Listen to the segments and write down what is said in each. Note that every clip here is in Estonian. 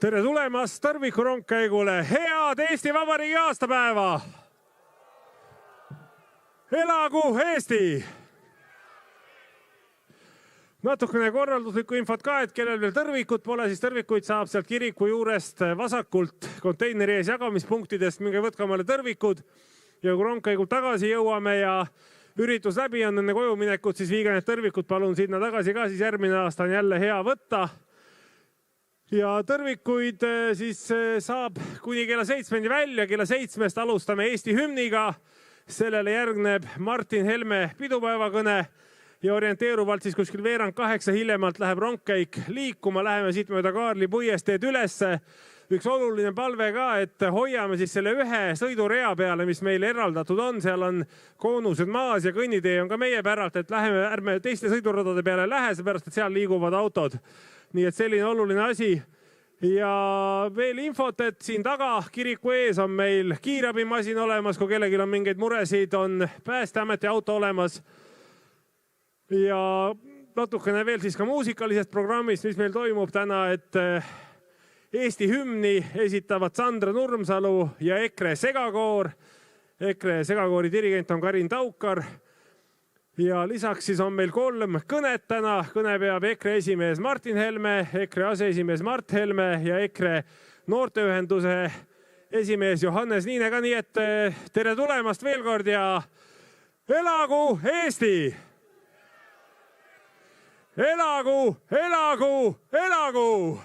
Tere tulemast Tõrviku rongkäigule, head Eesti Vabariigi aastapäeva! Elagu Eesti! Natukene korralduslikku infot ka, et kellel veel tõrvikut pole, siis tõrvikuid saab sealt kiriku juurest vasakult konteineri ees jagamispunktidest. Minge võtke omale tõrvikud ja kui rongkäigult tagasi jõuame ja üritus läbi on enne koju minekut, siis viige need tõrvikud palun sinna tagasi ka, siis järgmine aasta on jälle hea võtta. Ja tõrvikuid siis saab kuni kella 7 välja, kella 7 alustame Eesti hümniga. Sellele järgneb Martin Helme pidupäevakõne ja orienteeruvalt siis kuskil 7:30 hiljemalt läheb rongkäik liikuma. Läheme siit mööda Kaarli puiesteed ülesse. Üks oluline palve ka, et hoiame siis selle ühe sõidurea peale, mis meile eraldatud on. Seal on koonused maas ja kõnnitee on ka meie päralt, et ärme teiste sõiduradade peale lähe, seepärast et seal liiguvad autod. Nii et selline oluline asi. Ja veel infot, et siin taga kiriku ees on meil kiirabimasin olemas, kui kellelgi on mingeid muresid, on Päästeameti auto olemas. Ja natukene veel siis ka muusikalisest programmist, mis meil toimub täna, et Eesti hümni esitavad Sandra Nurmsalu ja EKRE segakoor. EKRE segakoori dirigent on Karin Taukar. Ja lisaks siis on meil 3 kõnet täna. Kõne peab EKRE esimees Martin Helme, EKRE aseesimees Mart Helme ja EKRE noorteühenduse esimees Johannes Niine ka. Nii et tere tulemast veel kord ja elagu Eesti! Elagu, elagu, elagu!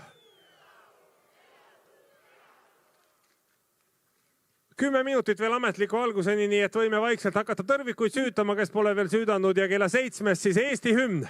Kümme minutit veel ametliku alguseni, nii et võime vaikselt hakata tõrvikuid süütama, kes pole veel süüdanud ja kella 7 siis Eesti hümn.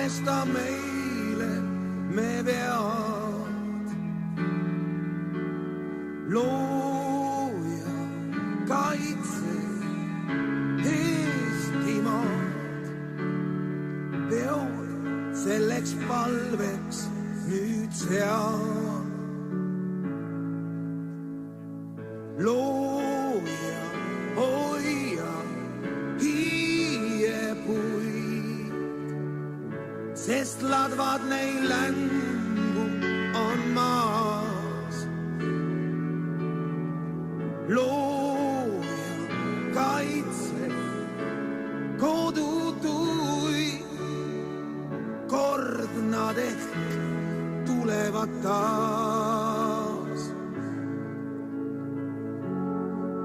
andesta meile me vead. Looja kaitse Eestimaad, peod selleks palveks nüüd sean. Looja hoia hiiepuid, sest ladvad neil längu on maas. Looja kaitse kodutuid, kord nad ehk tulevad taas.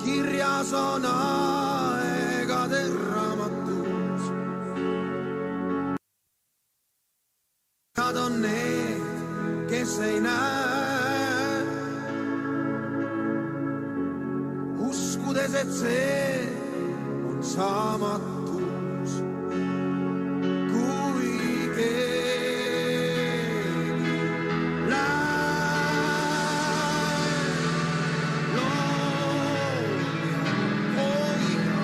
Kirjas on aegade raamatus, nad on need, kes ei näe, uskudes, et see on saamatus, kui keegi läheb. Looja hoia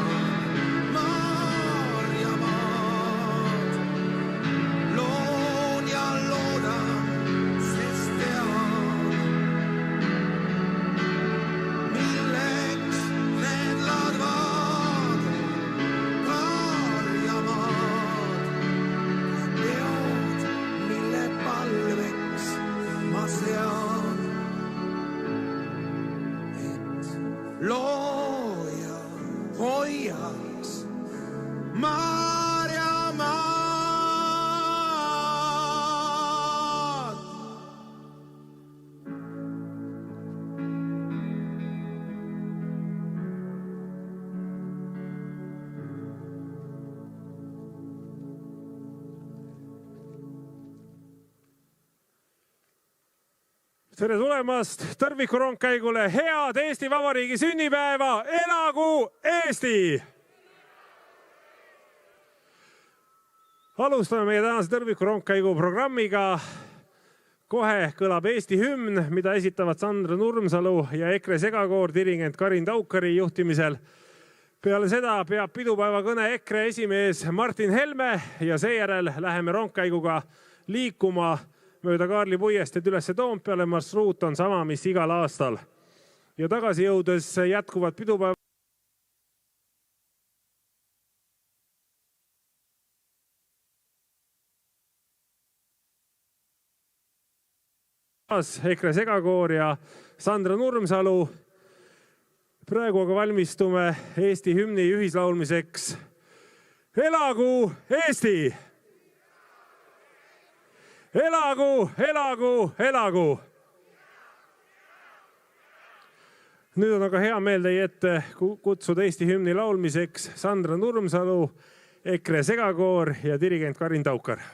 Maarjamaad, loon ja loodan, sest tean, milleks need ladvad Maarjamaad, peod, mille palveks ma sean, et looja hoiaks Maarjamaad. Tere tulemast tõrvikurongkäigule, head Eesti Vabariigi sünnipäeva, elagu Eesti! Alustame meie tänase tõrvikurongkäigu programmiga. Kohe kõlab Eesti hümn, mida esitavad Sandra Nurmsalu ja EKRE segakoor dirigent Karin Taukari juhtimisel. Peale seda peab pidupäeva kõne EKRE esimees Martin Helme ja seejärel läheme rongkäiguga liikuma mööda Kaarli puiesteed üles Toompeale. Marsruut on sama, mis igal aastal. Ja tagasi jõudes jätkuvad pidupäeva EKRE segakoor ja Sandra Nurmsalu. Praegu aga valmistume Eesti hümni ühislaulmiseks. Elagu Eesti! Elagu, elagu, elagu! Nüüd on aga hea meel teie ette kutsuda Eesti hümni laulmiseks Sandra Nurmsalu, EKRE segakoor ja dirigent Karin Taukar.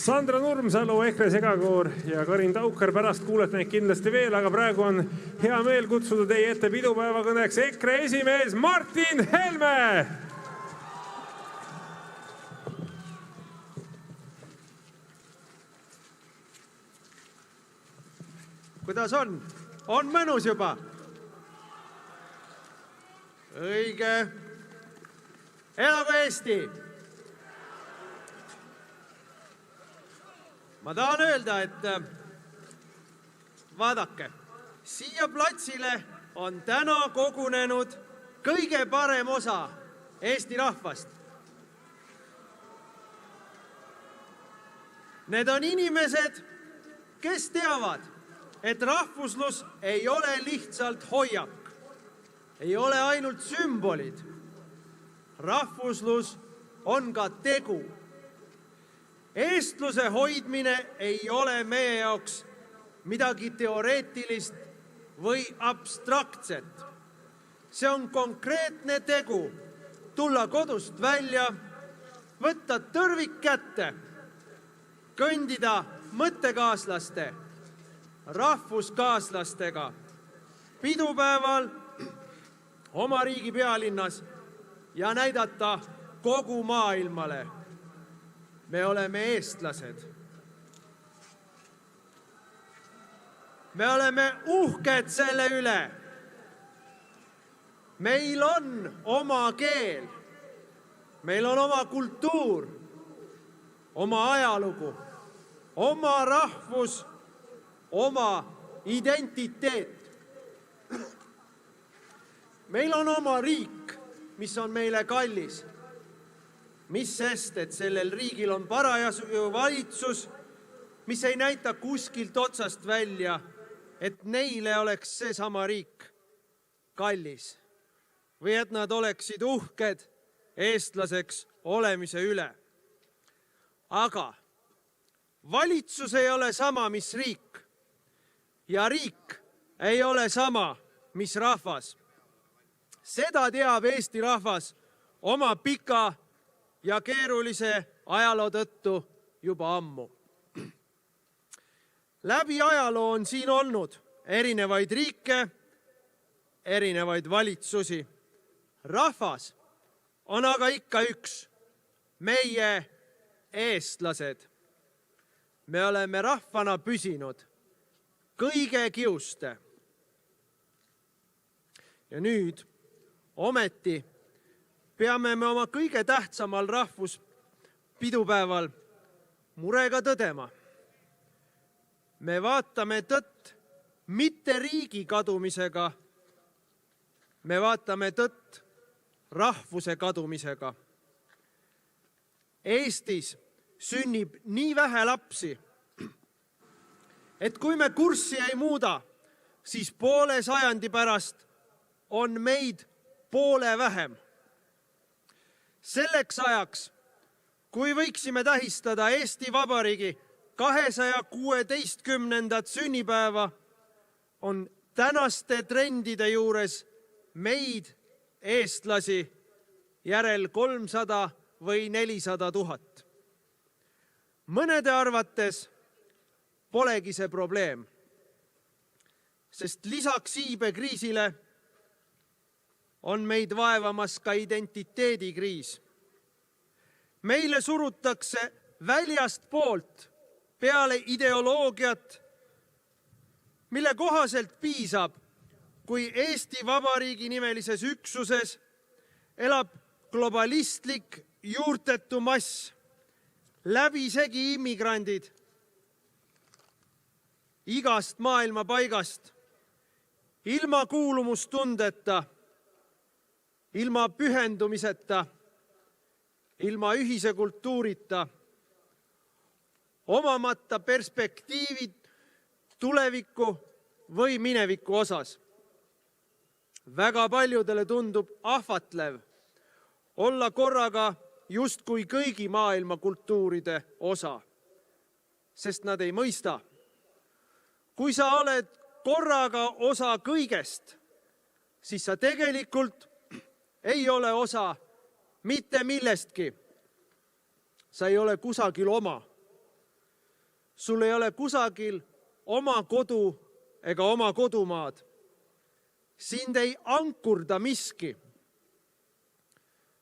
Sandra Nurmsalu, EKRE segakoor ja Karin Taukar. Pärast kuulete neid kindlasti veel, aga praegu on hea meel kutsuda teie ette pidupäevakõneks EKRE esimees Martin Helme. Kuidas on? On mõnus juba? Õige. Elagu Eesti! Ma tahan öelda, et vaadake, siia platsile on täna kogunenud kõige parem osa Eesti rahvast. Need on inimesed, kes teavad, et rahvuslus ei ole lihtsalt hoiak, ei ole ainult sümbolid. Rahvuslus on ka tegu. Eestluse hoidmine ei ole meie jaoks midagi teoreetilist või abstraktset. See on konkreetne tegu. Tulla kodust välja, võtta tõrvik kätte, kõndida mõttekaaslaste, rahvuskaaslastega pidupäeval oma riigi pealinnas ja näidata kogu maailmale. Me oleme eestlased. Me oleme uhked selle üle. Meil on oma keel. Meil on oma kultuur, oma ajalugu, oma rahvus, oma identiteet. Meil on oma riik, mis on meile kallis. Mis sest, et sellel riigil on parajasu valitsus, mis ei näita kuskilt otsast välja, et neile oleks seesama riik kallis või et nad oleksid uhked eestlaseks olemise üle. Aga valitsus ei ole sama, mis riik ja riik ei ole sama, mis rahvas. Seda teab Eesti rahvas oma pika ja keerulise ajaloo tõttu juba ammu. Läbi ajaloo on siin olnud erinevaid riike, erinevaid valitsusi. Rahvas on aga ikka üks, meie eestlased. Me oleme rahvana püsinud kõige kiuste. Ja nüüd ometi peame me oma kõige tähtsamal rahvuspidupäeval murega tõdema. Me vaatame tõtt mitte riigi kadumisega, me vaatame tõtt rahvuse kadumisega. Eestis sünnib nii vähe lapsi, et kui me kurssi ei muuda, siis poole sajandi pärast on meid poole vähem. Selleks ajaks, kui võiksime tähistada Eesti Vabariigi 216. sünnipäeva, on tänaste trendide juures meid, eestlasi, järel 300 või 400 000. Mõnede arvates polegi see probleem, sest lisaks iibekriisile on meid vaevamas ka identiteedikriis. Meile surutakse väljast poolt peale ideoloogiat, mille kohaselt piisab, kui Eesti Vabariigi nimelises üksuses elab globalistlik juurtetu mass, läbisegi immigrandid igast maailma paigast, ilma kuulumustundeta, ilma pühendumiseta, ilma ühise kultuurita, omamata perspektiivid tuleviku või mineviku osas. Väga paljudele tundub ahvatlev olla korraga justkui kõigi maailma kultuuride osa, sest nad ei mõista. Kui sa oled korraga osa kõigest, siis sa tegelikult ei ole osa mitte millestki. Sa ei ole kusagil oma. sul ei ole kusagil oma kodu ega oma kodumaad. Sind ei ankurda miski.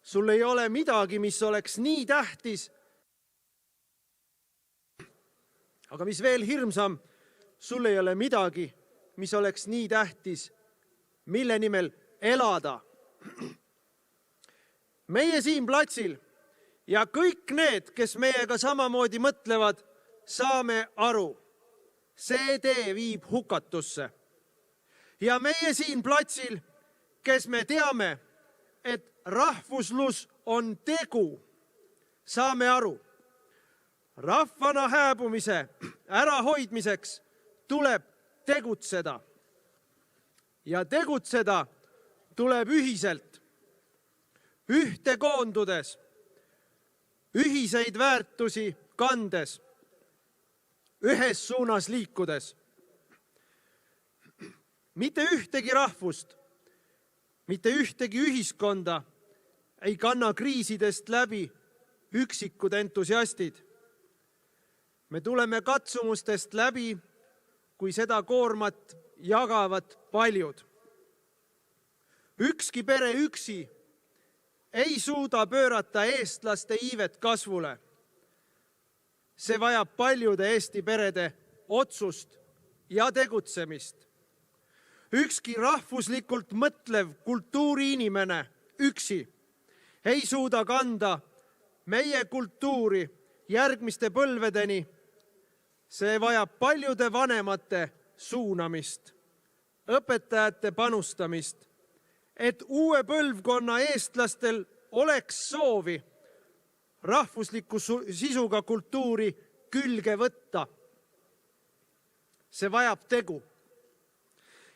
Sul ei ole midagi, mis oleks nii tähtis. Aga mis veel hirmsam, sul ei ole midagi, mis oleks nii tähtis, mille nimel elada. Meie siin platsil ja kõik need, kes meiega samamoodi mõtlevad, saame aru. See tee viib hukatusse. Ja meie siin platsil, kes me teame, et rahvuslus on tegu, saame aru. Rahvana hääbumise ärahoidmiseks tuleb tegutseda. Ja tegutseda tuleb ühiselt, ühte koondudes, ühiseid väärtusi kandes, ühes suunas liikudes. Mitte ühtegi rahvust, mitte ühtegi ühiskonda ei kanna kriisidest läbi üksikud entusiastid. Me tuleme katsumustest läbi, kui seda koormat jagavad paljud. Ükski pere üksi ei suuda pöörata eestlaste iivet kasvule. See vajab paljude Eesti perede otsust ja tegutsemist. Ükski rahvuslikult mõtlev kultuuriinimene üksi ei suuda kanda meie kultuuri järgmiste põlvedeni. See vajab paljude vanemate suunamist, õpetajate panustamist, et uue põlvkonna eestlastel oleks soovi rahvusliku sisuga kultuuri külge võtta. See vajab tegu.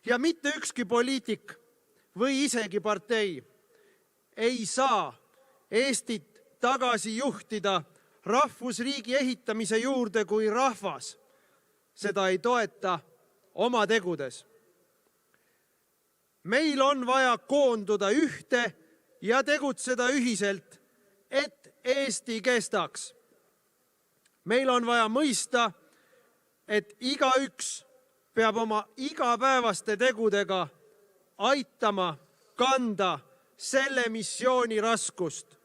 Ja mitte ükski poliitik või isegi partei ei saa Eestit tagasi juhtida rahvusriigi ehitamise juurde, kui rahvas seda ei toeta oma tegudes. Meil on vaja koonduda ühte ja tegutseda ühiselt, et Eesti kestaks. Meil on vaja mõista, et igaüks peab oma igapäevaste tegudega aitama kanda selle missiooni raskust.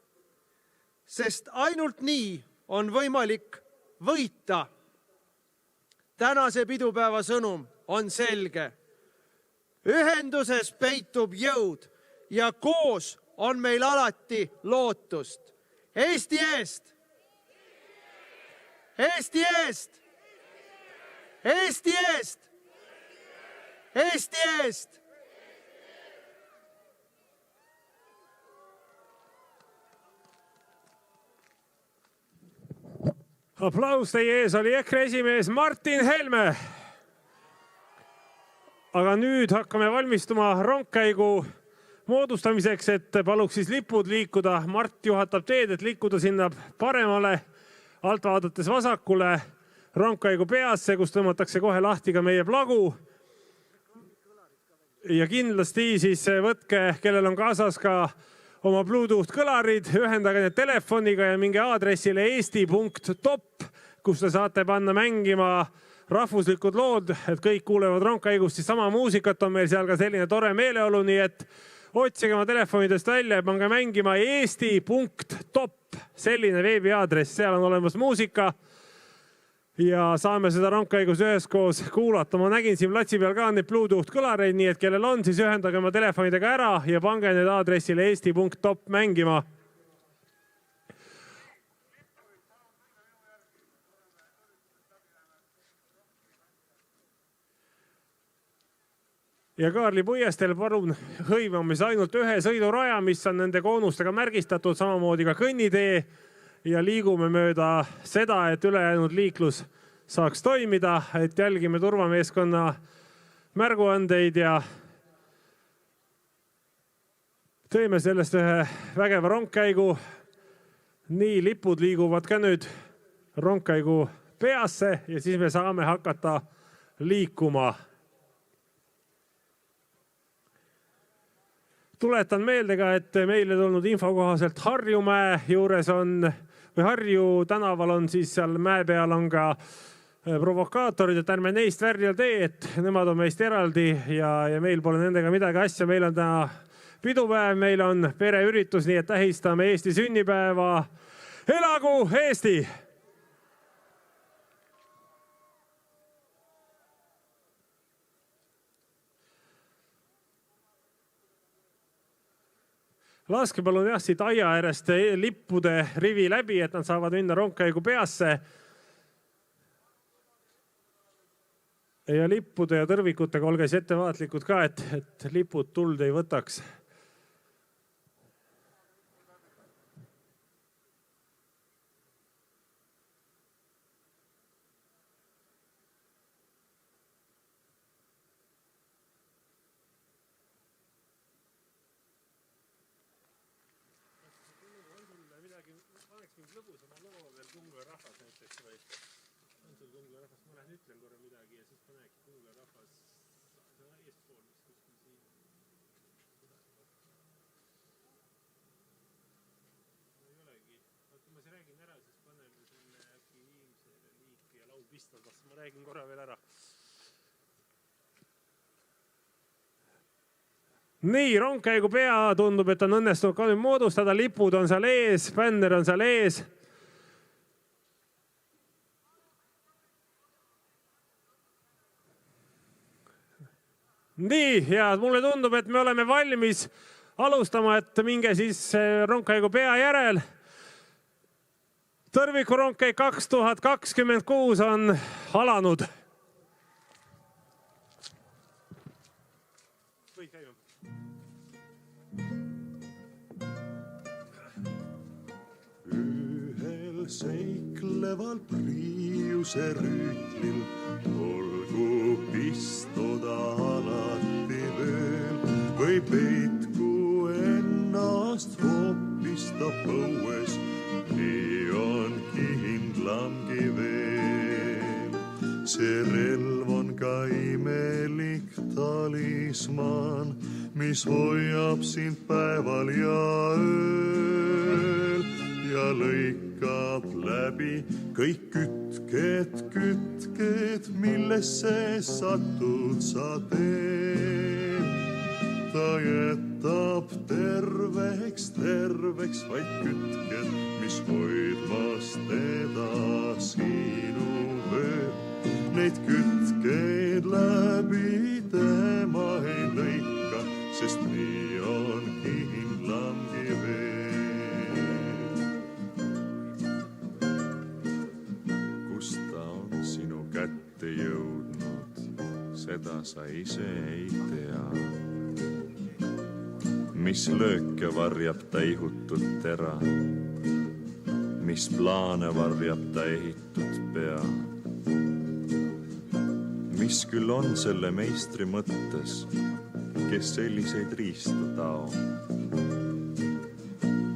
Sest ainult nii on võimalik võita. Tänase pidupäeva sõnum on selge. Ühenduses peitub jõud ja koos on meil alati lootust. Eesti eest! Eesti eest! Eesti eest! Eesti eest! Aplaus, teie ees oli EKRE esimees Martin Helme. Aga nüüd hakkame valmistuma rongkäigu moodustamiseks, et paluks siis lipud liikuda. Mart juhatab teed, et liikuda sinna paremale, alt vaadates vasakule rongkäigu peasse, kus tõmmatakse kohe lahti ka meie plagu. Ja kindlasti siis võtke, kellel on kaasas ka oma Bluetooth kõlarid, ühendage need telefoniga ja minge aadressile eesti.top, kus te saate panna mängima rahvuslikud lood, et kõik kuulevad rongkäigust, siis sama muusikat on meil seal ka selline tore meeleolu, nii et otsige oma telefonidest välja ja pange mängima eesti.top, selline veebiaadress, seal on olemas muusika ja saame seda rongkäigus üheskoos kuulata. Ma nägin siin platsi peal ka neid Bluetooth kõlareid, nii et kellel on, siis ühendage oma telefonidega ära ja pange need aadressile eesti.top mängima. Ja Kaarli puiestel palun hõivamis ainult ühe sõiduraja, mis on nende koonustega märgistatud, samamoodi ka kõnnitee ja liigume mööda seda, et ülejäänud liiklus saaks toimida, et jälgime turvameeskonna märguandeid ja teeme sellest ühe vägeva rongkäigu. Nii, lipud liiguvad ka nüüd rongkäigu peasse ja siis me saame hakata liikuma. Tuletan meelde ka, et meile tulnud info kohaselt Harjumäe juures on, või Harju tänaval on siis seal mäe peal on ka provokaatorid, et ärme neist värjal tee, et nemad on meist eraldi ja meil pole nendega midagi asja. Meil on täna pidupäev, meil on pereüritus, nii et tähistame Eesti sünnipäeva. Elagu Eesti! Laske palun siit aia äärest lippude rivi läbi, et nad saavad minna rongkäigu peasse. Ja lippude ja tõrvikutega olge siis ettevaatlikud ka, et lipud tuld ei võtaks. Ma räägin korra veel ära. Nii, rongkäigu pea tundub, et on õnnestunud ka nüüd moodustada. Lipud on seal ees, bänner on seal ees. Nii, ja mulle tundub, et me oleme valmis alustama, et minge siis rongkäigu pea järel. Tõrviku rongkäik 2026 on alanud. Ühel seikleval priiuse rüütlil olgu pistoda alati veel või peitku ennast hoopista põues. Nii on kindlamgi veel. See relv on ka imelik talisman, mis hoiab sind päeval ja ööl ja lõikab läbi kõik kütked, millesse satud sa teed. Ta jätab terveks vaid kütked, mis hoidmas teda sinu ööl. Neid kütkeid läbi tema ei lõika, sest nii on kindlamgi veel. Kus ta on sinu kätte jõudnud, seda sa ise ei tea. Mis lööke varjab ta ihutud tera, mis plaane varjab ta ehitud pea. Mis küll on selle meistri mõttes, kes selliseid riistu tao?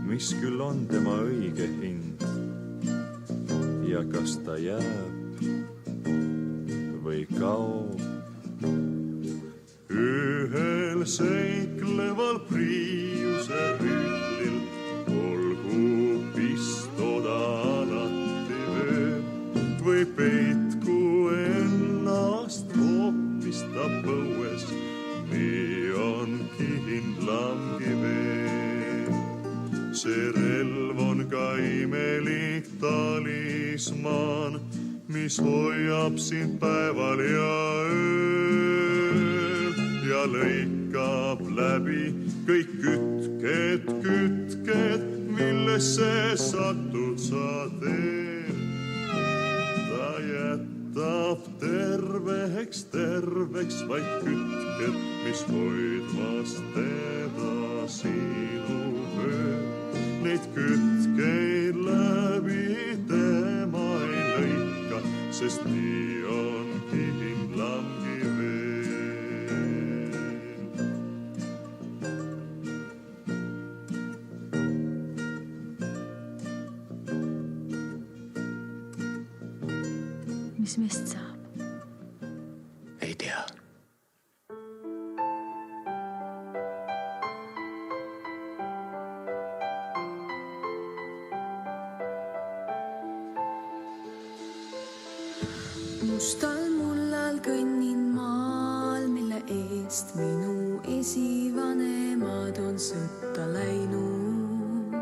Mis küll on tema õige hind ja kas ta jääb või kaob? Ühel seikleval priiuse rüütlil olgu pistoda alati veel või peitku ennast hoopista põues. Nii on kindlamgi veel. See relv on ka imelik talisman, mis hoiab sind päeval ja ööl ja lõikab läbi kõik kütked, millesse satud sa teed. Ta jätab terveks vaid kütked, mis hoidmas teda sinu ööl. Neid kütkeid läbi tema ei lõika, sest nii on kindlamgi veel. Mis meist saab? Ei tea. Mustal mullal kõnnin maal, mille eest minu esivanemad on sõtta läinud.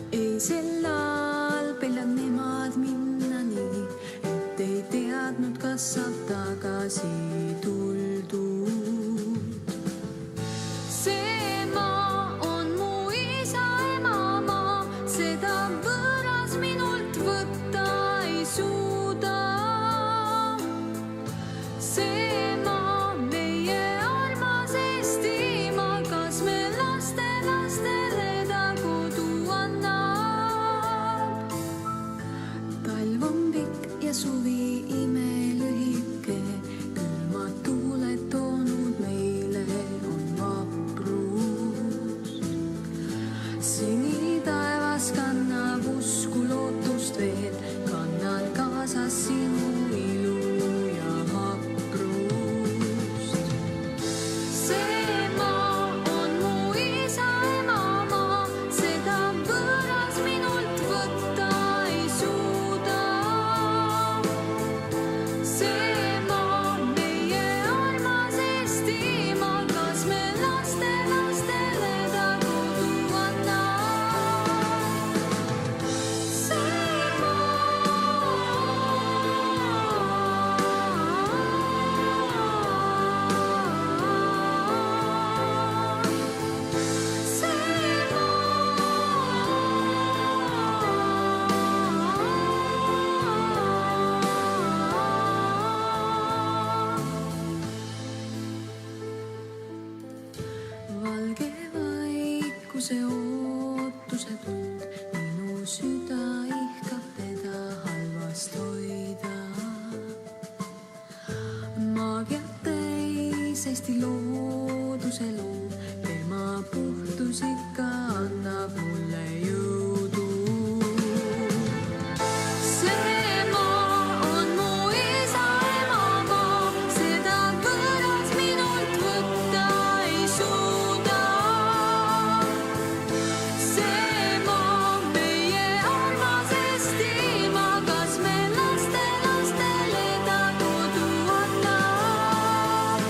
Eisellal peljan nemad minna nii, et ei teadnud, kas saab tagasi tuldud. See maa on mu isa emamaa, seda võõras minult võtta ei suuda. See maa, meie armas Eestimaa, kas me lastele ta kodu annab? Talv on pikk ja suvi imelühike, külmad tuuled toonud meile on vaprust. Sinitaevas kannab usku lootust veel, kannan kaasas sinu ilu ja haprust. See maa on mu isa emamaa, seda võõras minult võtta ei suuda. See maa, meie armas Eestimaa, kas me lastele ta kodu annab? See valge vaikuse ootuse tund, minu süda ihkab teda halvast hoida. Maagiat täis Eesti looduse loom, tema puhtus ikka annab mulle jõudu. See maa on mu isa emamaa, seda võõras minult võtta ei suuda. See maa, meie armas Eestimaa, kas me lastele ta kodu annab?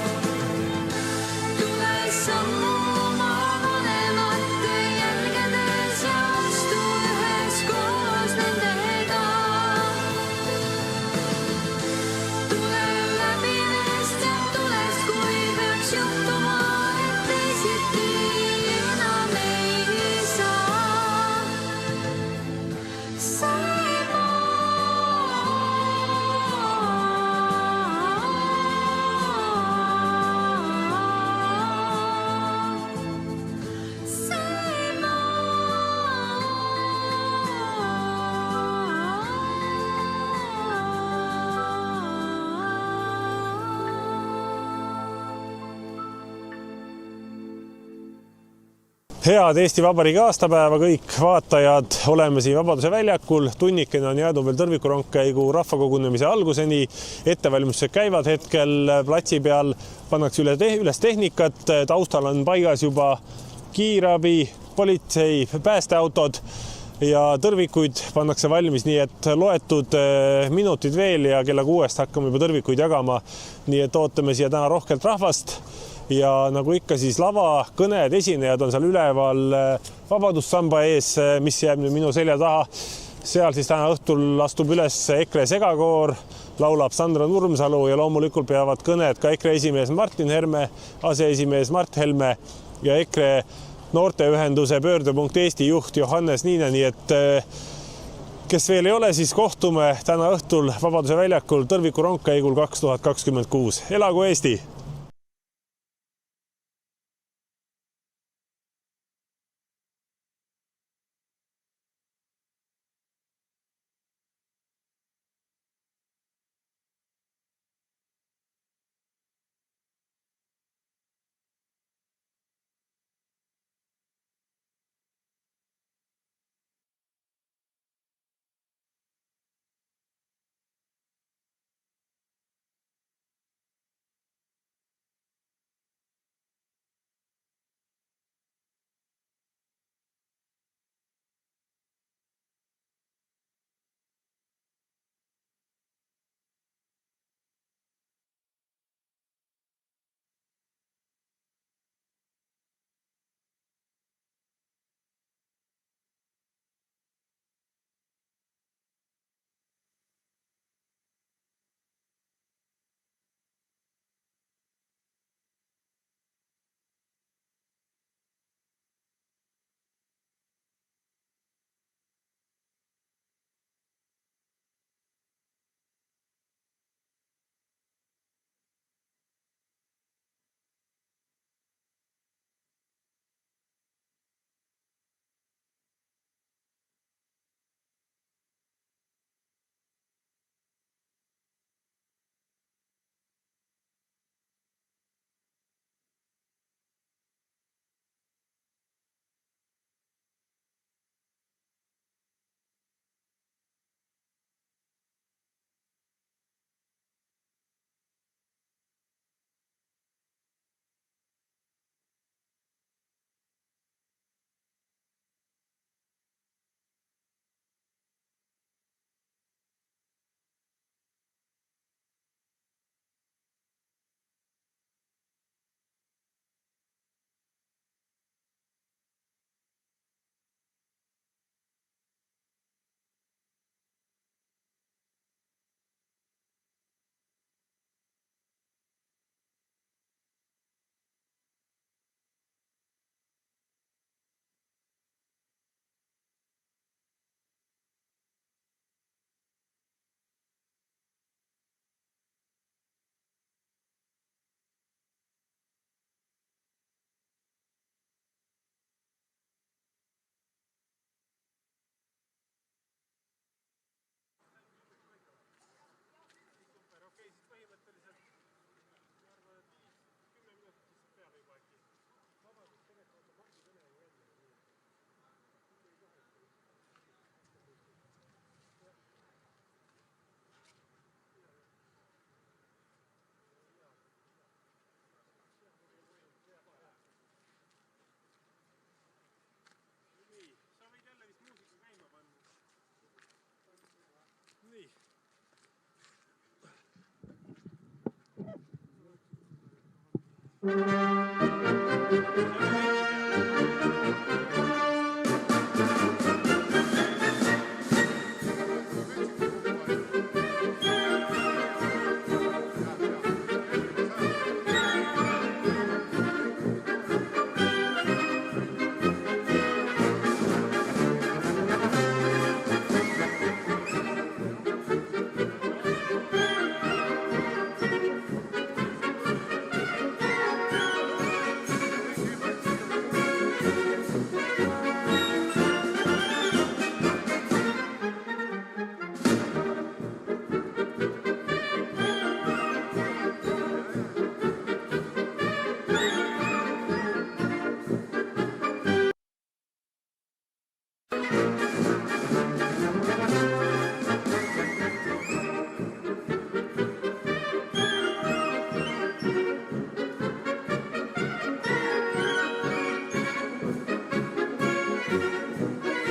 Tule sammuma vanemate jälgedes ja astu üheskoos nendega. Tule läbi neest ja tulest, kui peaks juhtuma, et teisiti enam ei saa. See Head Eesti Vabariigi aastapäeva kõik vaatajad, oleme siin Vabaduse väljakul. Tunnikene on jäänud veel tõrvikurongkäigu rahvakogunemise alguseni. Ettevalmistused käivad hetkel platsi peal, pannakse üles tehnikat, taustal on paigas juba kiirabi, politsei, päästeautod ja tõrvikuid pannakse valmis, nii et loetud minutid veel ja kella 6 hakkame juba tõrvikuid jagama. Nii et ootame siia täna rohkelt rahvast. Ja nagu ikka siis lava, kõned, esinejad on seal üleval Vabadussamba ees, mis jääb nüüd minu selja taha. Seal siis täna õhtul astub üles EKRE segakoor, laulab Sandra Nurmsalu ja loomulikult peavad kõned ka EKRE esimees Martin Herme, aseesimees Mart Helme ja EKRE noorteühenduse Pöördepunkt Eesti juht Johannes Niine. Nii et kes veel ei ole, siis kohtume täna õhtul Vabaduse väljakul tõrvikurongkäigul 2026. Elagu Eesti!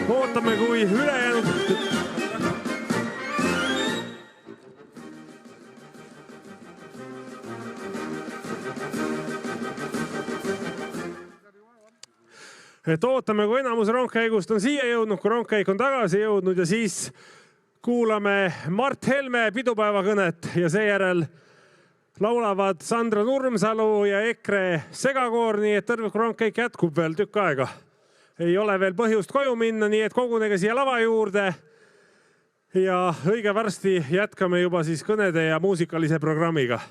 Ootame, kui ülejäänud... Ootame, kui enamus rongkäigust on siia jõudnud, kui rongkäik on tagasi jõudnud ja siis kuulame Mart Helme pidupäevakõnet ja seejärel laulavad Sandra Nurmsalu ja EKRE segakoor, nii et tervikrongkäik jätkub veel tükk aega. Ei ole veel põhjust koju minna, nii et kogunege siia lava juurde ja õige varsti jätkame juba siis kõnede ja muusikalise programmiga.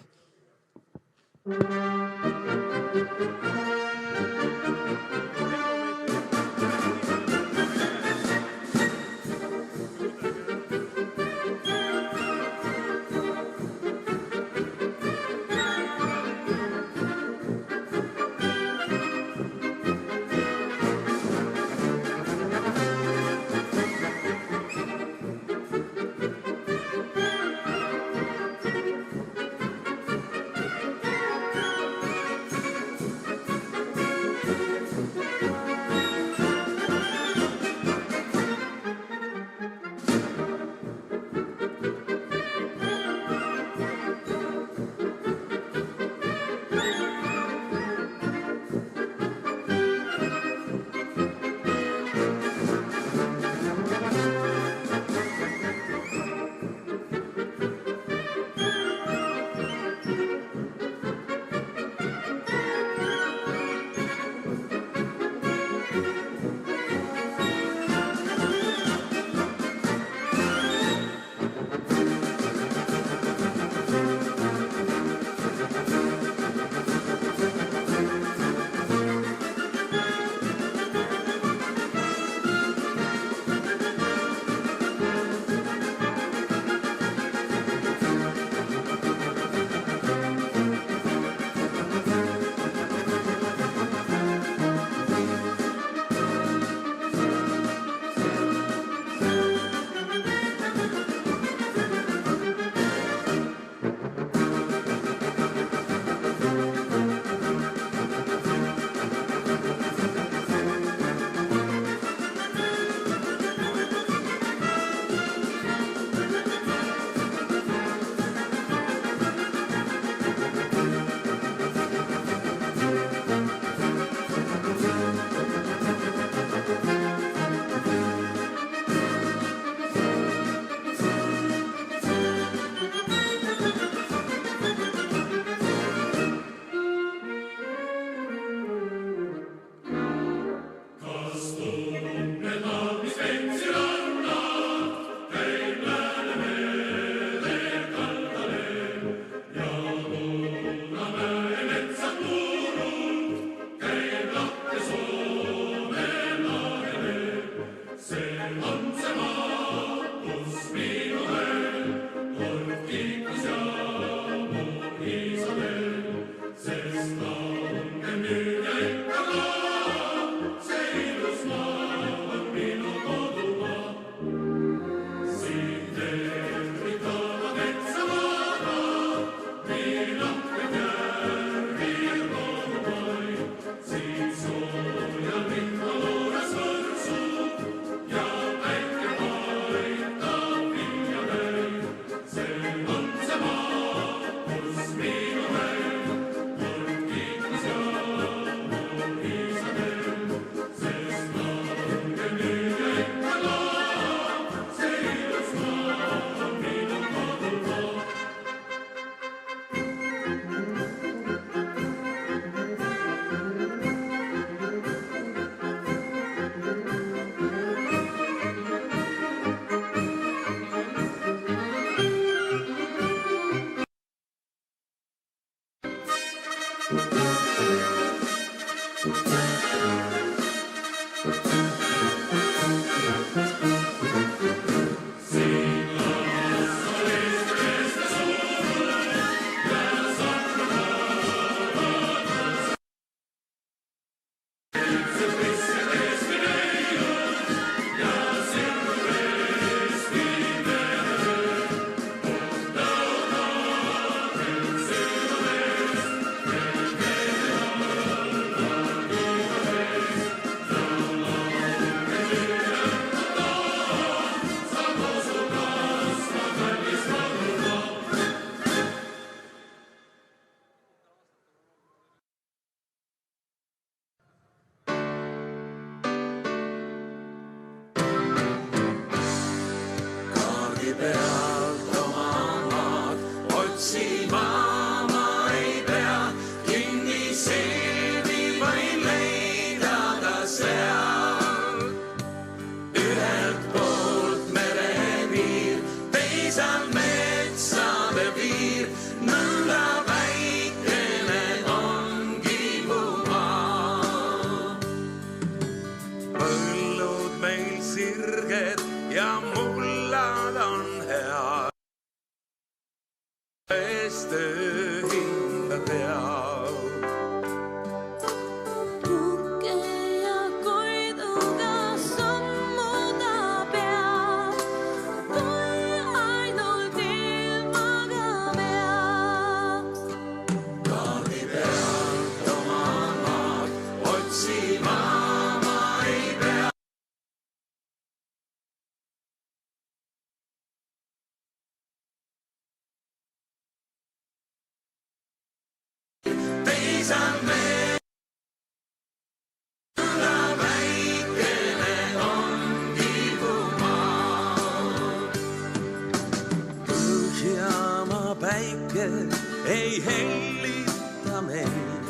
Ei hellita meid,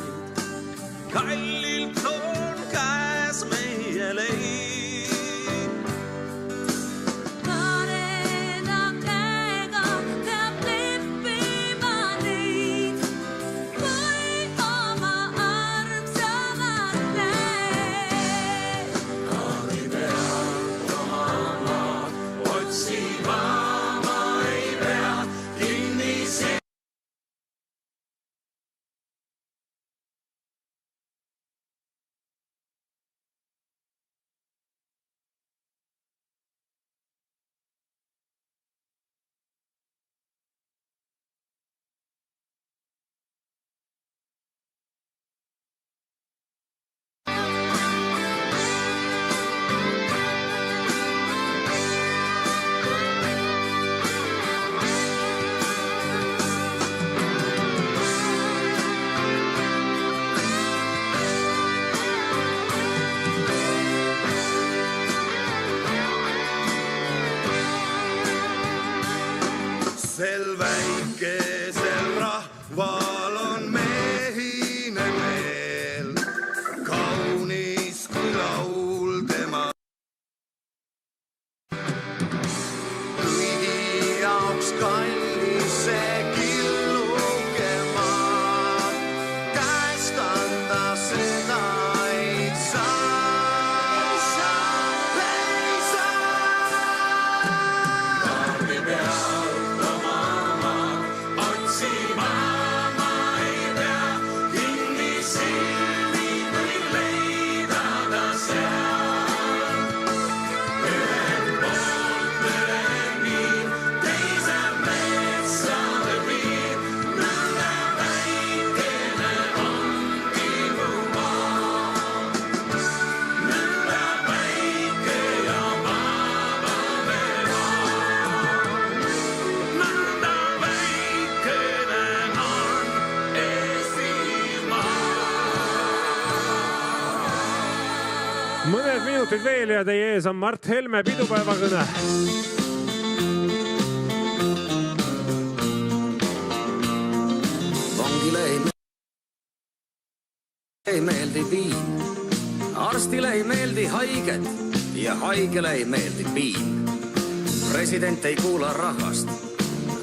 kallilt on käes meie leid. Pareda käega peab leppima neid, kui oma armsamad näed. Kaardi pealt oma maad otsima ma ei pea, kinni see. Sel väikesel rahval on mehine meel, kaunis kui laul tema. Kõigi jaoks kallis see killuke maa, käest anda seda ei saa. Kaardi pealt oma maad otsima ma ei pea, kinni silmi võin leida ta seal. Ühelt poolt mereni, teisel metsade piir, nõnda väikene ongi mu maa. Nõnda väike ja vabame maa. Nõnda väikene on Eestimaa. mõned minutid veel ja teie ees on Mart Helme pidupäevakõne. Vangile ei meeldi viin, arstile ei meeldi haiged ja haigele ei meeldi piin. President ei kuula rahvast,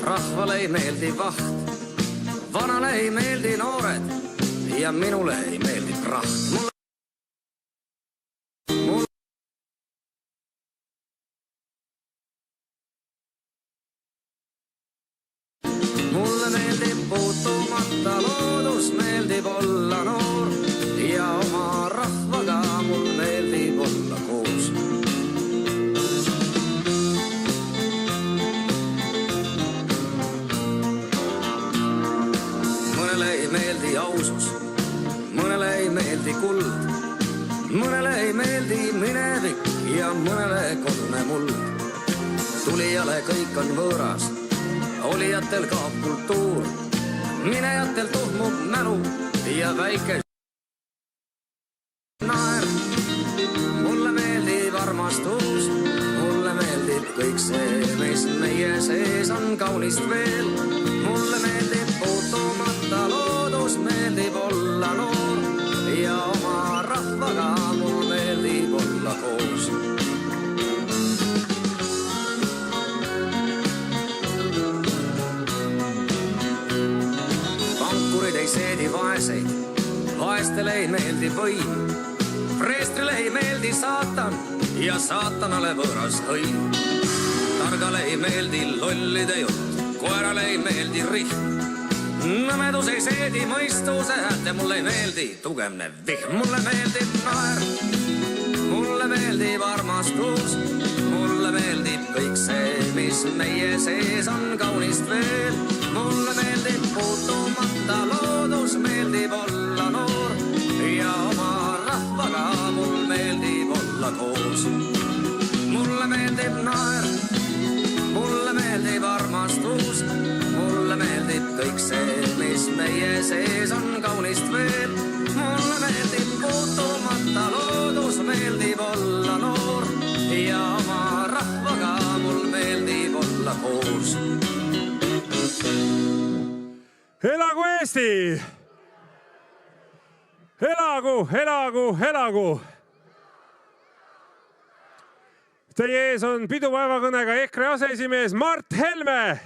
rahvale ei meeldi vaht, vanale ei meeldi noored ja minule ei meeldi praht. kuld. Mõnele ei meeldi minevik ja mõnele kodune muld. Tulijale kõik on võõras, olijatel kaob kultuur. Minejatel tohmub mälu ja väike naer. Mulle meeldib armastus, mulle meeldib kõik see, mis meie sees on kaunist veel. Mulle meeldib puutumata loodus, meeldib olla noor ja oma rahvaga mul meeldib olla koos. Pankurid ei seedi vaeseid, vaestele ei meeldi võim. Preestrile ei meeldi saatan ja saatanale võõras õim. Targale ei meeldi lollide jutt, koerale ei meeldi rihm. Nõmedus ei seedi mõistuse häälte, mulle ei meeldi tugevne vihm. Mulle meeldib naer, mulle meeldib armastus, mulle meeldib kõik see, mis meie sees on kaunist veel. Mulle meeldib puutumata loodus, meeldib olla noor ja oma rahvaga mul meeldib olla koos. Mulle meeldib naer, mulle meeldib armastus, mulle meeldib kõik see, mis meie sees on kaunist veel. Mulle meeldib puutumata loodus, meeldib olla noor ja oma rahvaga mul meeldib olla koos. Elagu Eesti! Elagu, elagu, elagu! Teie ees on pidupäevakõnega EKRE aseesimees Mart Helme.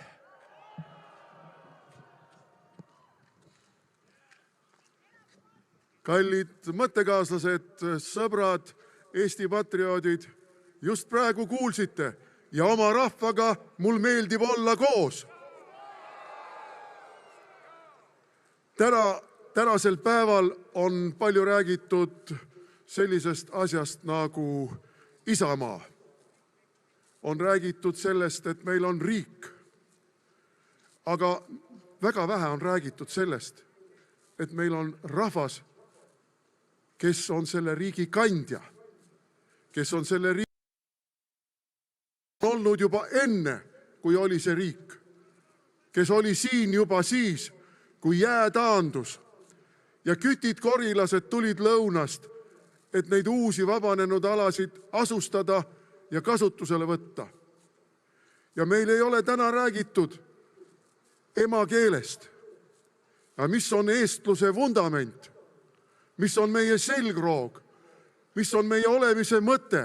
Kallid mõttekaaslased, sõbrad, Eesti patrioodid, just praegu kuulsite ja oma rahvaga mul meeldib olla koos. Tänasel päeval on palju räägitud sellisest asjast nagu Isamaa. On räägitud sellest, et meil on riik. Aga väga vähe on räägitud sellest, et meil on rahvas, kes on selle riigi kandja, kes on selle riigi olnud juba enne, kui oli see riik, kes oli siin juba siis, kui jää taandus ja kütid-korilased tulid lõunast, et neid uusi vabanenud alasid asustada ja kasutusele võtta. Ja meil ei ole täna räägitud emakeelest. Ja mis on eestluse vundament? Mis on meie selgroog? Mis on meie olemise mõte?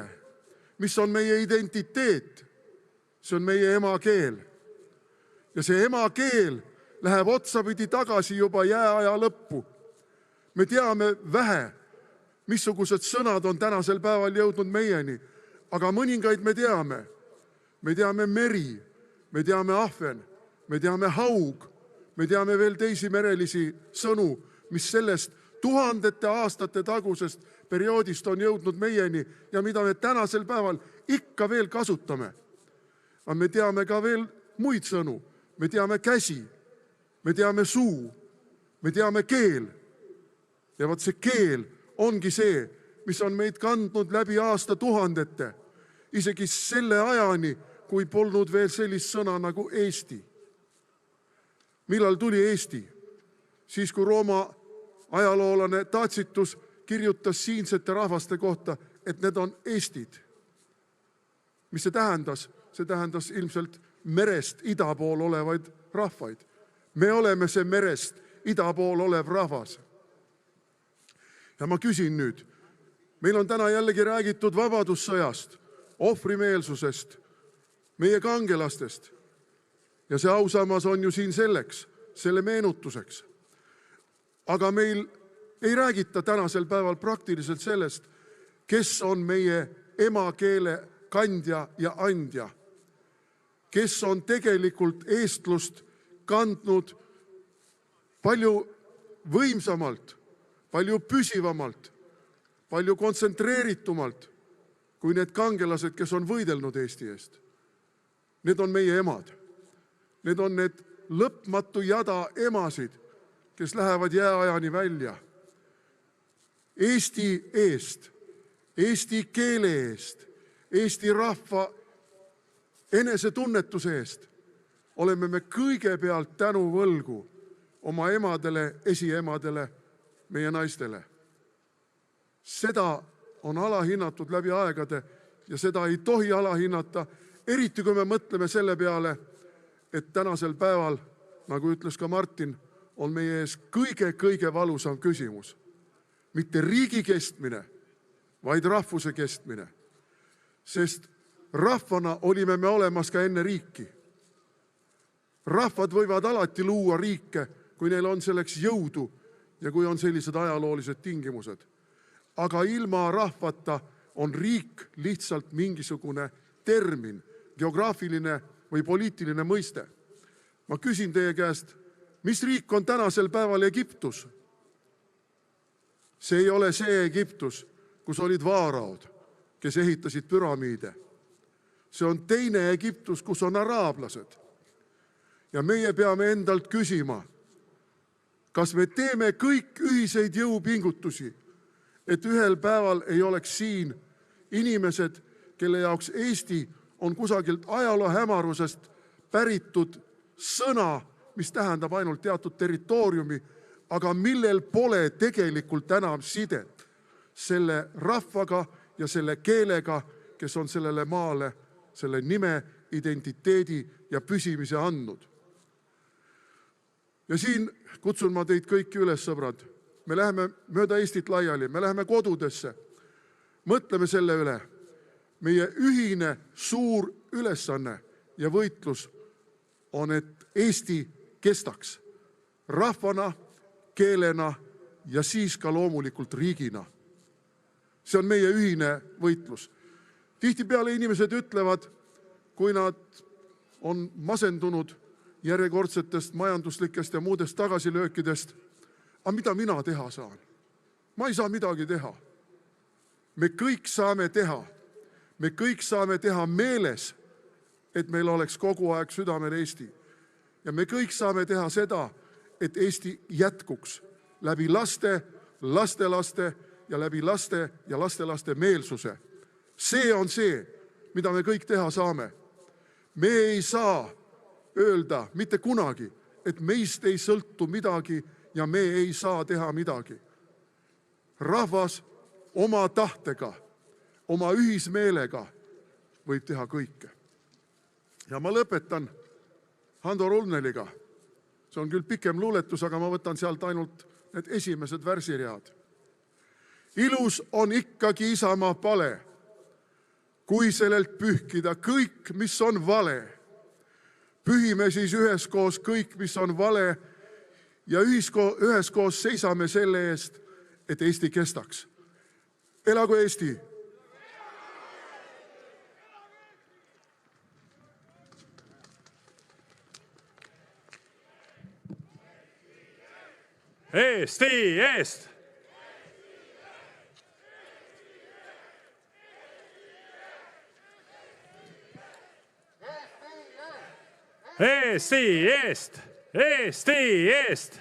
Mis on meie identiteet? See on meie emakeel. Ja see emakeel läheb otsapidi tagasi juba jääaja lõppu. Me teame vähe, missugused sõnad on tänasel päeval jõudnud meieni, aga mõningaid me teame. Me teame meri, me teame ahven, me teame haug, me teame veel teisi merelisi sõnu, mis sellest tuhandete aastate tagusest perioodist on jõudnud meieni ja mida me tänasel päeval ikka veel kasutame. Aga me teame ka veel muid sõnu. Me teame käsi, me teame suu, me teame keel. Ja vaat see keel ongi see, mis on meid kandnud läbi aastatuhandete, isegi selle ajani, kui polnud veel sellist sõna nagu Eesti. Millal tuli Eesti? Siis, kui Rooma ajaloolane Tacitus kirjutas siinsete rahvaste kohta, et need on Eestid. Mis see tähendas? See tähendas ilmselt merest ida pool olevaid rahvaid. Me oleme see merest ida pool olev rahvas. Ja ma küsin nüüd, meil on täna jällegi räägitud vabadussõjast, ohvrimeelsusest, meie kangelastest. Ja see ausammas on ju siin selleks, selle meenutuseks. Aga meil ei räägita tänasel päeval praktiliselt sellest, kes on meie emakeele kandja ja andja. Kes on tegelikult eestlust kandnud palju võimsamalt, palju püsivamalt, palju kontsentreeritumalt kui need kangelased, kes on võidelnud Eesti eest. Need on meie emad. Need on need lõpmatu jada emasid, kes lähevad jääajani välja. Eesti eest, eesti keele eest, eesti rahva enesetunnetuse eest oleme me kõigepealt tänuvõlgu oma emadele, esiemadele, meie naistele. Seda on alahinnatud läbi aegade ja seda ei tohi alahinnata, eriti kui me mõtleme selle peale, et tänasel päeval, nagu ütles ka Martin, on meie ees kõige valusam küsimus. Mitte riigi kestmine, vaid rahvuse kestmine. Sest rahvana olime me olemas ka enne riiki. Rahvad võivad alati luua riike, kui neil on selleks jõudu ja kui on sellised ajaloolised tingimused. Aga ilma rahvata on riik lihtsalt mingisugune termin, geograafiline või poliitiline mõiste. Ma küsin teie käest, mis riik on tänasel päeval Egiptus? See ei ole see Egiptus, kus olid vaaraod, kes ehitasid püramiide. See on teine Egiptus, kus on araablased. Ja meie peame endalt küsima, kas me teeme kõik ühiseid jõupingutusi, et ühel päeval ei oleks siin inimesed, kelle jaoks Eesti on kusagilt ajaloo hämarusest päritud sõna, mis tähendab ainult teatud territooriumi, aga millel pole tegelikult enam sidet selle rahvaga ja selle keelega, kes on sellele maale selle nime, identiteedi ja püsimise andnud. Ja siin kutsun ma teid kõiki üles, sõbrad. Me läheme mööda Eestit laiali, me läheme kodudesse. Mõtleme selle üle. Meie ühine suur ülesanne ja võitlus on, et Eesti kestaks rahvana, keelena ja siis ka loomulikult riigina. See on meie ühine võitlus. Tihtipeale inimesed ütlevad, kui nad on masendunud järjekordsetest majanduslikest ja muudest tagasilöökidest, aga mida mina teha saan? Ma ei saa midagi teha. Me kõik saame teha. Me kõik saame teha meeles, et meil oleks kogu aeg südamel Eesti. Ja me kõik saame teha seda, et Eesti jätkuks läbi laste, lastelaste ja läbi laste ja lastelaste meelsuse. See on see, mida me kõik teha saame. Me ei saa öelda mitte kunagi, et meist ei sõltu midagi ja me ei saa teha midagi. Rahvas oma tahtega, oma ühismeelega võib teha kõike. Ja ma lõpetan Hando Runneliga. See on küll pikem luuletus, aga ma võtan sealt ainult need esimesed värsiread. Ilus on ikkagi isamaa pale, kui sellelt pühkida kõik, mis on vale. Pühime siis üheskoos kõik, mis on vale ja üheskoos seisame selle eest, et Eesti kestaks. Elagu Eesti! Eesti eest! Eesti eest! Eesti eest!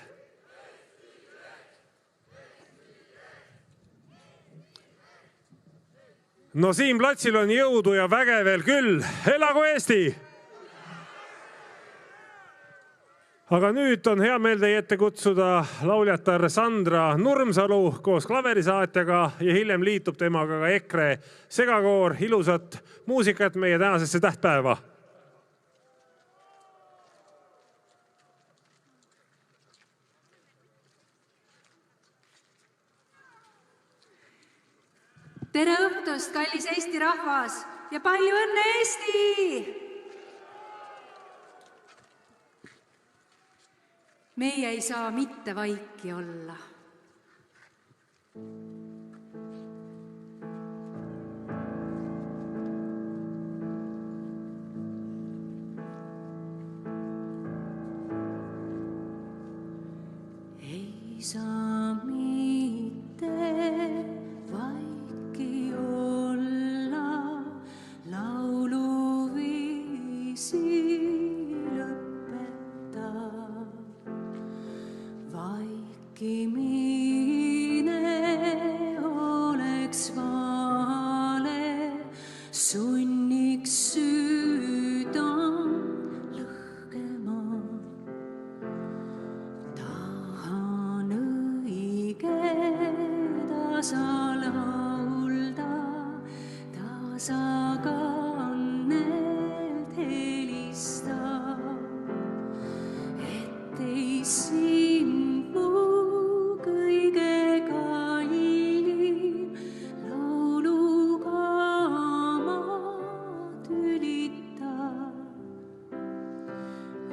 No siin platsil on jõudu ja väge veel küll. Elagu Eesti! Aga nüüd on hea meel teie ette kutsuda lauljatar Sandra Nurmsalu koos klaverisaatjaga ja hiljem liitub temaga ka EKRE segakoor. Ilusat muusikat meie tänasesse tähtpäeva. Tere õhtust, kallis Eesti rahvas ja palju õnne Eesti! Meie ei saa mitte vaiki olla. Ei saa mitte vaiki olla, lauluviisi lõpeta. Vaiki sa laulda, tasa kannelt helistab, et ei sind mu kõige kallim lauluga ma tülita.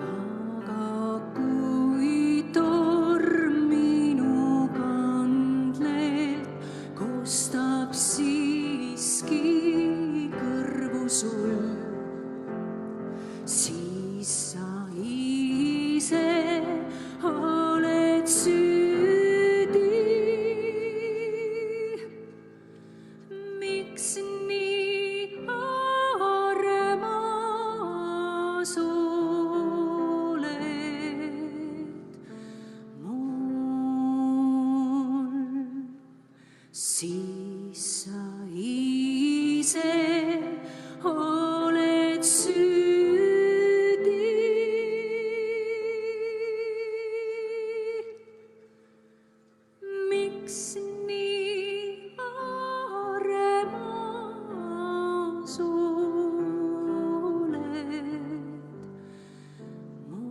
Aga kui torm minu kandlelt kostab siiski kõrvu sul, siis sa ise oled süüdi. Miks nii armas oled mul, siis sa ise oled süüdi. Miks nii armas oled mul?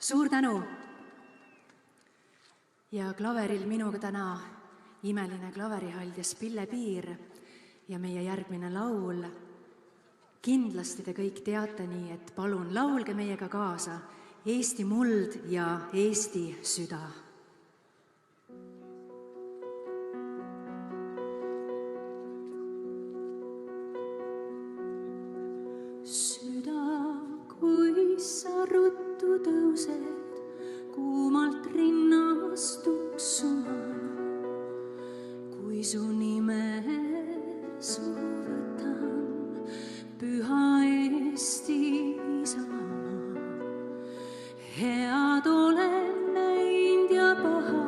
Suur tänu! Ja klaveril minuga täna imeline klaverihaldjas Pille Piir ja meie järgmine laul. Kindlasti te kõik teate, nii et palun laulge meiega kaasa Eesti muld ja Eesti süda. Süda, kui sa ruttu tõused kuumalt rinnast tuksuma, kui su nime su võtan, püha Eesti isamaa. Head olen näinud ja paha,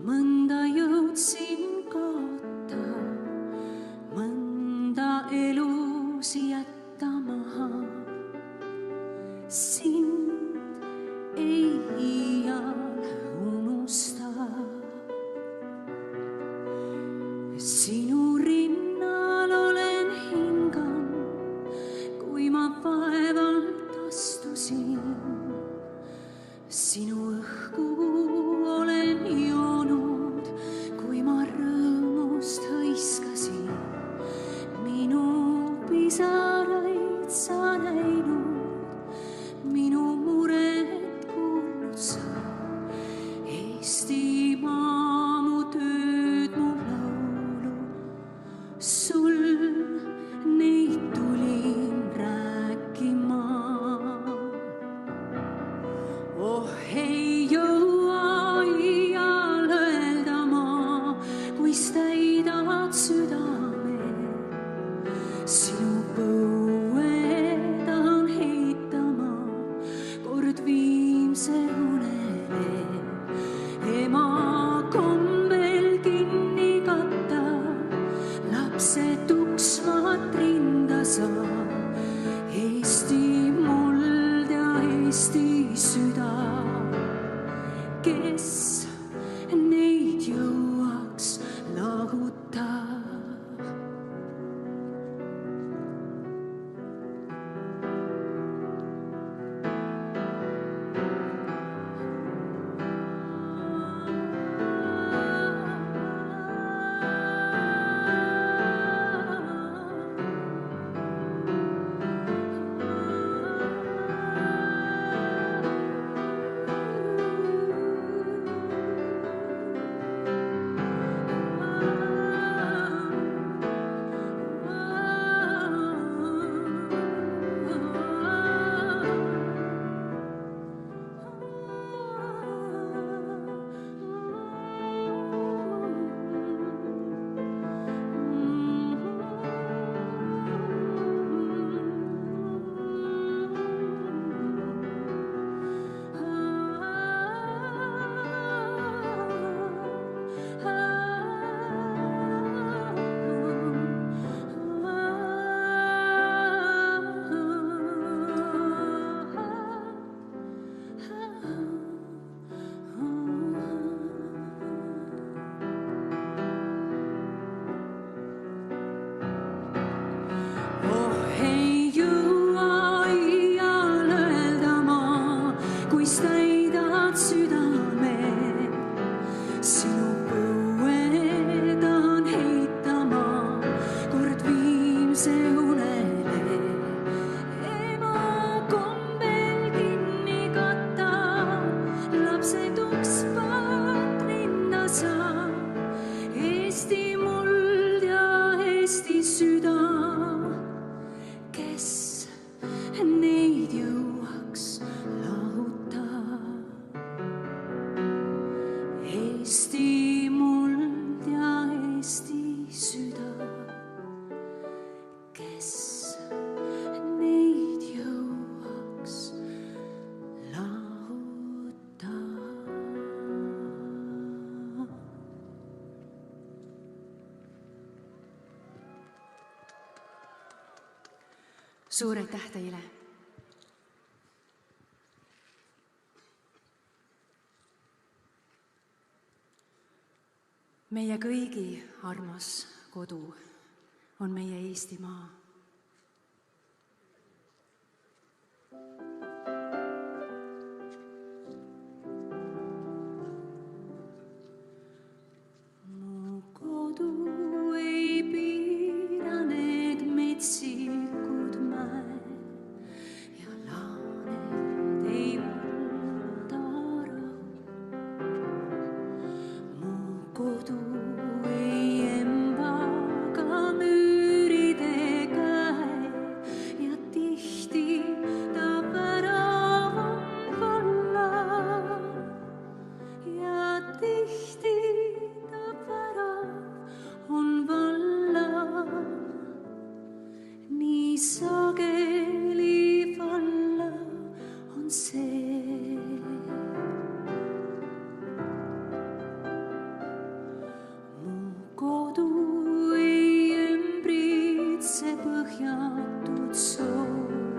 mõnda jõudsin kaota, mõnda elusi jätta maha. Sind ei iial unusta. Sinu rinnal olen hingan, kui ma vaevalt astusin. Sinu õhku olen joonud, kui ma rõõmust hõiskasin. Minu pisaraid sa näinud, minu muret kuulnud sa. Eestimaa mu tööd, mu laulu, sul neid tulin rääkima. Oh, ei jõua iial öelda ma, kuis täidad südame sinu põu. lapse unele. Ema kombel kinni katta, lapse tuksvad rinda saab. Eesti muld ja Eesti süda, kes neid jõuaks lahuta. Eesti muld ja Eesti süda, kes neid jõuaks lahuta. Suur aitäh teile! Meie kõigi armas kodu on meie Eestimaa. Mu kodu ei piira need metsikud mäed ja laaned ei valda rahu. Mu kodu ei emba ka müüride käe ja tihti ta värav on valla. Ja tihti ta värav on valla. Nii sageli valla on see. Mu kodu ei ümbritse põhjatud sood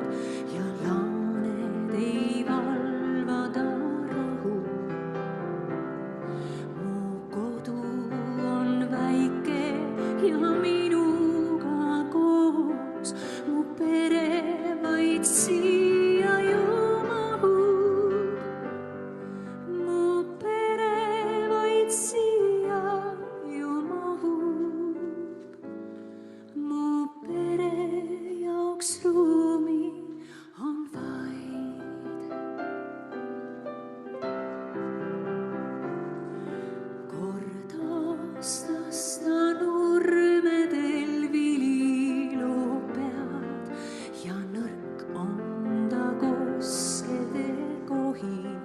ja laaned ei valva ta rahu. Mu kodu on väike ja minuga koos, mu pere vaid siia ju mahub. Mu pere vaid siia ju mahub. Mu pere jaoks ruumi on vaid. Kord aastas ta nurmedel vililoo pead ja nõrk on ta koskede kohin.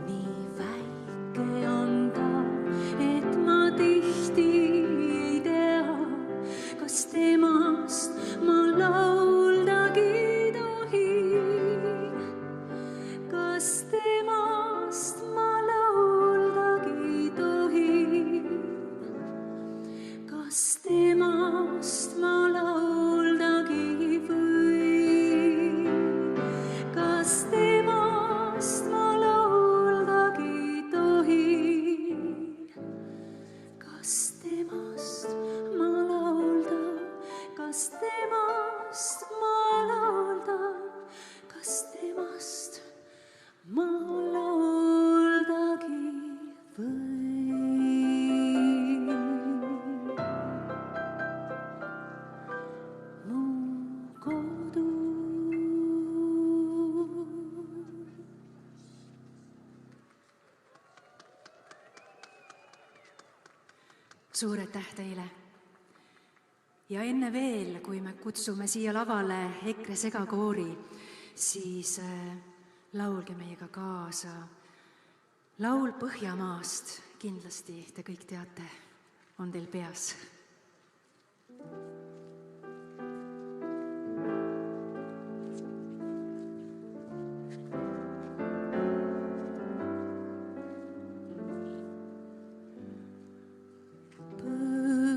Nii väike on ta, et ma tihti ei tea, kas temast ma lauldagi tohin. Kas temast ma lauldagi tohin. Kas temast ma lauldagi võin. Kas temast ma lauldagi tohin. Kas temast ma laulda, kas temast ma laulda, kas temast ma lauldagi võin. Mu kodu. Suur aitäh teile! Ja enne veel, kui me kutsume siia lavale EKRE segakoori, siis laulge meiega kaasa. Laul Põhjamaast, kindlasti te kõik teate, on teil peas.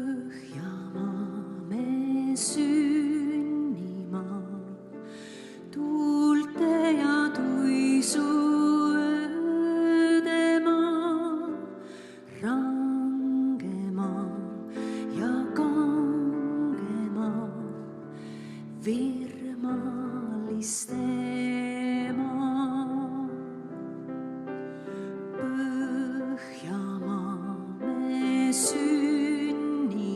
Põhjamaa me sünnimaa, tuulte ja tuisu öödemaa, rangemaa ja kangemaa, virmaliste maa. Põhjamaa me sünnimaa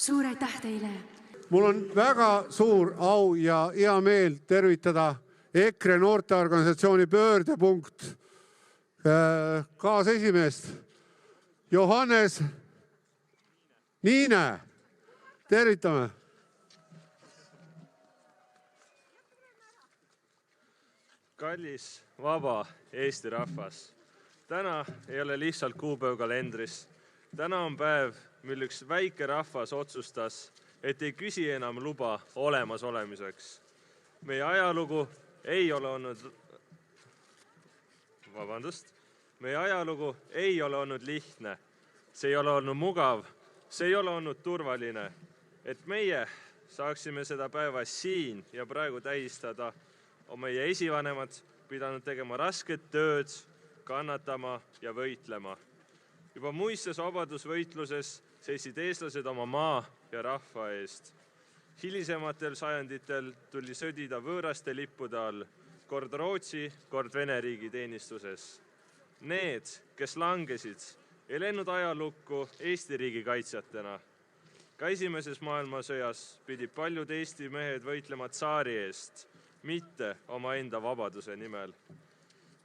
Suur aitäh teile! Mul on väga suur au ja hea meel tervitada EKRE noorteorganisatsiooni Pöördepunkt kaasesimeest Johannes Niine. Tervitame! Kallis, vaba Eesti rahvas. Täna ei ole lihtsalt kuupäev kalendris. Täna on päev, mil üks väike rahvas otsustas, et ei küsi enam luba olemasolemiseks. Meie ajalugu ei ole olnud lihtne. See ei ole olnud mugav. See ei ole olnud turvaline. Et meie saaksime seda päeva siin ja praegu tähistada, on meie esivanemad pidanud tegema rasket tööd, kannatama ja võitlema. Juba muistes vabadusvõitluses seisid eestlased oma maa ja rahva eest. Hilisematel sajanditel tuli sõdida võõraste lippude all, kord Rootsi, kord Vene riigi teenistuses. Need, kes langesid, ei läinud ajalukku Eesti riigi kaitsjatena. Ka esimeses maailmasõjas pidid paljud Eesti mehed võitlema tsaari eest, mitte omaenda vabaduse nimel.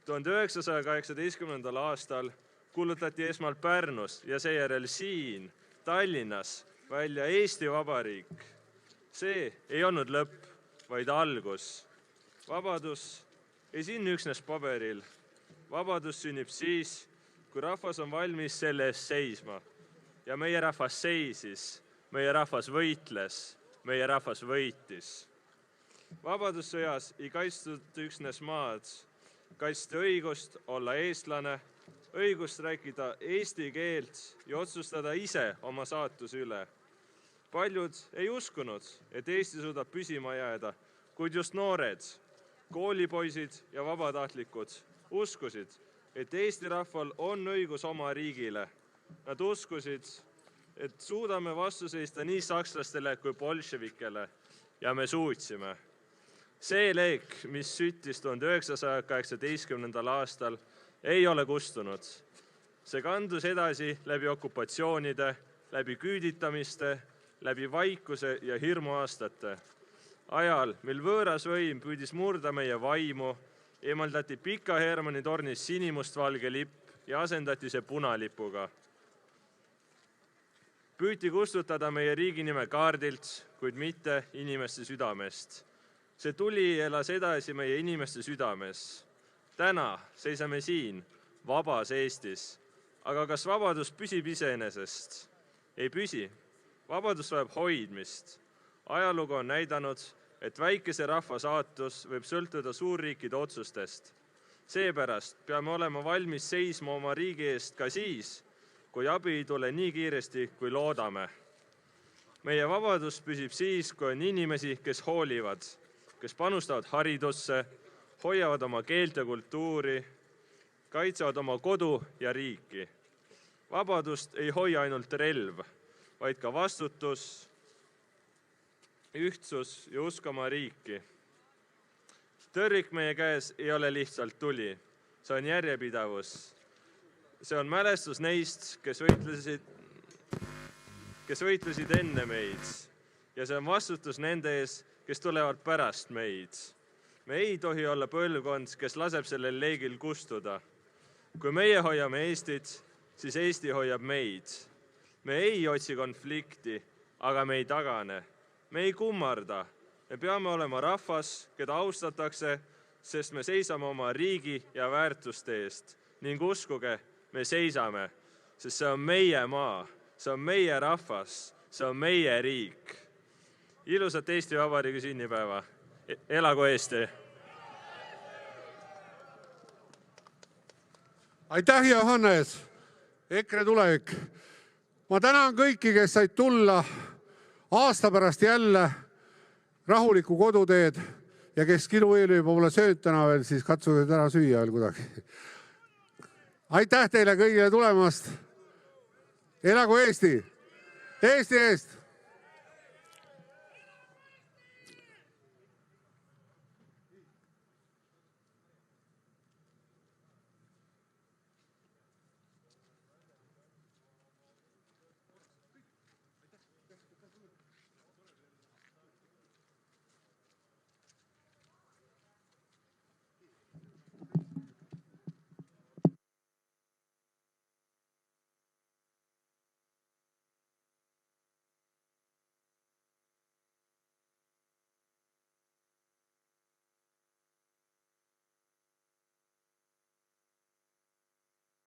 1918. aastal kuulutati esmalt Pärnus ja seejärel siin, Tallinnas, välja Eesti Vabariik. See ei olnud lõpp, vaid algus. Vabadus ei sünni üksnes paberil. Vabadus sünnib siis, kui rahvas on valmis selle eest seisma. Ja meie rahvas seisis, meie rahvas võitles, meie rahvas võitis. Vabadussõjas ei kaitstud üksnes maad, kaitsti õigust olla eestlane, õigust rääkida eesti keelt ja otsustada ise oma saatuse üle. Paljud ei uskunud, et Eesti suudab püsima jääda, kuid just noored, koolipoisid ja vabatahtlikud uskusid, et Eesti rahval on õigus oma riigile. Nad uskusid, et suudame vastu seista nii sakslastele kui bolševikele ja me suutsime. See leek, mis süttis 1918. aastal, ei ole kustunud. See kandus edasi läbi okupatsioonide, läbi küüditamiste, läbi vaikuse ja hirmuaastate. Ajal, mil võõras võim püüdis murda meie vaimu, eemaldati Pika Hermanni tornis sinimustvalge lipp ja asendati see punalipuga. Püüti kustutada meie riigi nime kaardilt, kuid mitte inimeste südamest. See tuli elas edasi meie inimeste südames. Täna seisame siin, vabas Eestis. Aga kas vabadus püsib iseenesest? Ei püsi. Vabadus vajab hoidmist. Ajalugu on näidanud, et väikese rahva saatus võib sõltuda suurriikide otsustest. Seepärast peame olema valmis seisma oma riigi eest ka siis, kui abi ei tule nii kiiresti, kui loodame. Meie vabadus püsib siis, kui on inimesi, kes hoolivad, kes panustavad haridusse, hoiavad oma keelt ja kultuuri, kaitsevad oma kodu ja riiki. Vabadust ei hoia ainult relv, vaid ka vastutus, ühtsus ja usk oma riiki. Tõrvik meie käes ei ole lihtsalt tuli, see on järjepidavus. See on mälestus neist, kes võitlesid enne meid ja see on vastutus nende ees, kes tulevad pärast meid. Me ei tohi olla põlvkond, kes laseb sellel leegil kustuda. Kui meie hoiame Eestit, siis Eesti hoiab meid. Me ei otsi konflikti, aga me ei tagane. Me ei kummarda. Me peame olema rahvas, keda austatakse, sest me seisame oma riigi ja väärtuste eest. Ning uskuge, me seisame, sest see on meie maa, see on meie rahvas, see on meie riik. Ilusat Eesti Vabariigi sünnipäeva. Elagu Eesti! Aitäh, Johannes! EKRE tulevik. Ma tänan kõiki, kes said tulla aasta pärast jälle rahulikku koduteed ja kes kiluõili pole söönud täna veel, siis katsuge täna süüa veel kuidagi. Aitäh teile kõigile tulemast. Elagu Eesti! Eesti eest!